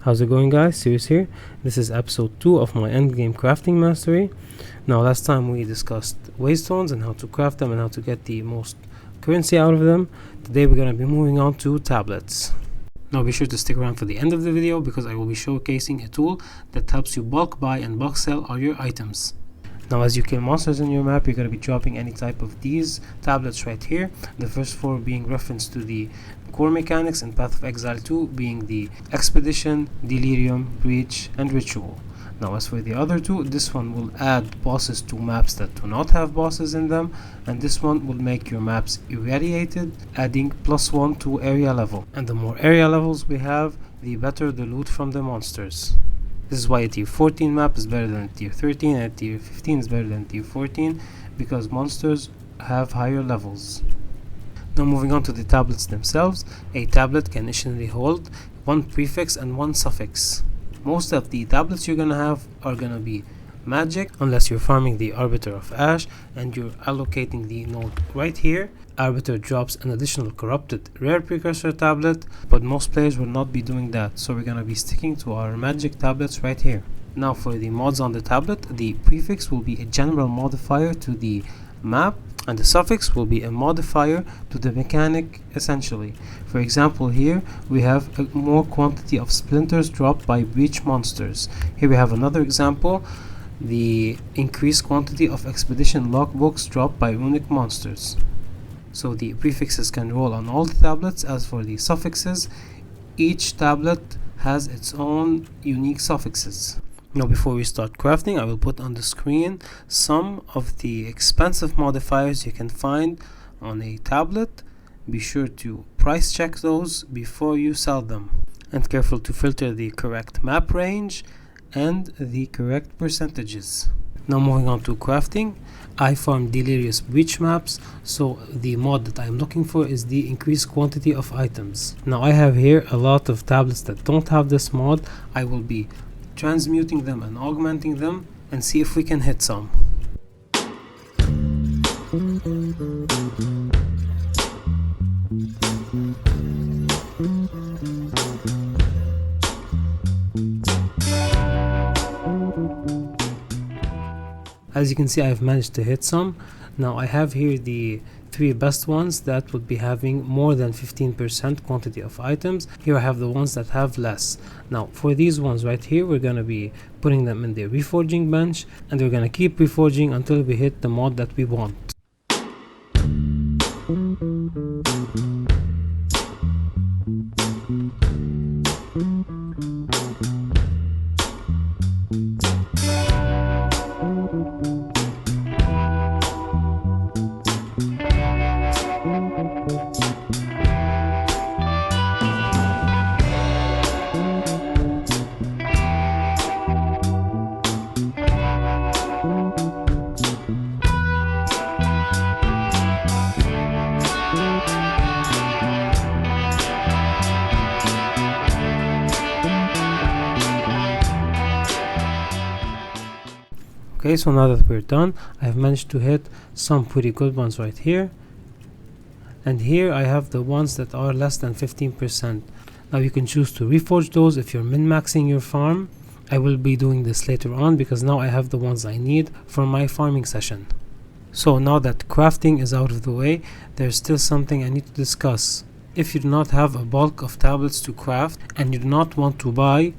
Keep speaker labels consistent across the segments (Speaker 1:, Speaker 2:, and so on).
Speaker 1: How's it going, guys? Serious here. This is episode 2 of my Endgame crafting mastery. Now, last time we discussed waystones and how to craft them and how to get the most currency out of them. Today we're going to be moving on to tablets. Now be sure to stick around for the end of the video because I will be showcasing a tool that helps you bulk buy and bulk sell all your items. Now, as you kill monsters in your map, you're going to be dropping any type of these tablets right here. The first 4 being reference to the core mechanics in Path of Exile 2 being the Expedition, Delirium, Breach, and Ritual. Now, as for the other 2, this one will add bosses to maps that do not have bosses in them, and this one will make your maps irradiated, adding +1 to area level. And the more area levels we have, the better the loot from the monsters. This is why a tier 14 map is better than a tier 13 and a tier 15 is better than tier 14, because monsters have higher levels. Now moving on to the tablets themselves, a tablet can initially hold 1 prefix and 1 suffix. Most of the tablets you're gonna have are gonna be magic, unless you're farming the Arbiter of Ash and you're allocating the node right here. Arbiter drops an additional corrupted rare precursor tablet, but most players will not be doing that, so we're gonna be sticking to our magic tablets right here. Now for the mods on the tablet, the prefix will be a general modifier to the map, and the suffix will be a modifier to the mechanic essentially. For example, here we have a more quantity of splinters dropped by breach monsters. Here we have another example, the increased quantity of expedition logbooks dropped by runic monsters. So the prefixes can roll on all the tablets. As for the suffixes, each tablet has its own unique suffixes. Now before we start crafting, I will put on the screen some of the expensive modifiers you can find on a tablet. Be sure to price check those before you sell them. And careful to filter the correct map range and the correct percentages. Now moving on to crafting, I farm delirious breach maps, so the mod that I'm looking for is the increased quantity of items. Now I have here a lot of tablets that don't have this mod. I will be transmuting them and augmenting them and see if we can hit some. As you can see, I've managed to hit some. Now I have here the 3 best ones that would be having more than 15% quantity of items. Here I have the ones that have less. Now for these ones right here, we're gonna be putting them in the reforging bench, and we're gonna keep reforging until we hit the mod that we want. Okay, so now that we're done, I've managed to hit some pretty good ones right here. And here I have the ones that are less than 15%. Now you can choose to reforge those if you're min-maxing your farm. I will be doing this later on because now I have the ones I need for my farming session. So now that crafting is out of the way, there's still something I need to discuss. If you do not have a bulk of tablets to craft and you do not want to buy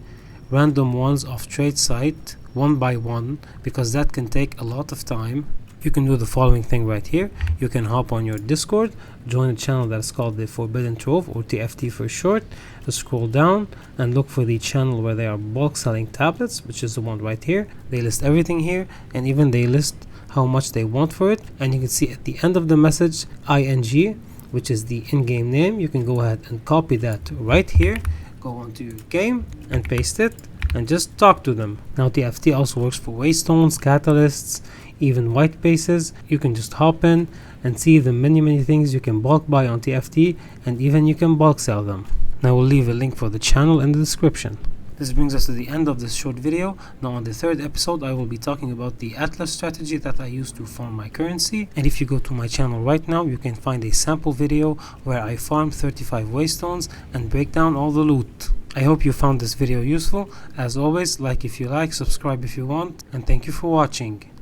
Speaker 1: random ones off trade site one by one, because that can take a lot of time, you can do the following thing right here. You can hop on your Discord, join a channel that's called the Forbidden Trove, or TFT for short. Scroll down and look for the channel where they are bulk selling tablets, which is the one right here. They list everything here, and even they list how much they want for it. And you can see at the end of the message ING, which is the in-game name. You can go ahead and copy that right here, go onto your game and paste it, and just talk to them. Now TFT also works for waystones, catalysts, even white bases. You can just hop in and see the many things you can bulk buy on TFT, and even you can bulk sell them. Now we'll leave a link for the channel in the description. This brings us to the end of this short video. Now on the third episode I will be talking about the Atlas strategy that I use to farm my currency, and if you go to my channel right now you can find a sample video where I farm 35 waystones and break down all the loot. I hope you found this video useful. As always, like if you like, subscribe if you want, and thank you for watching.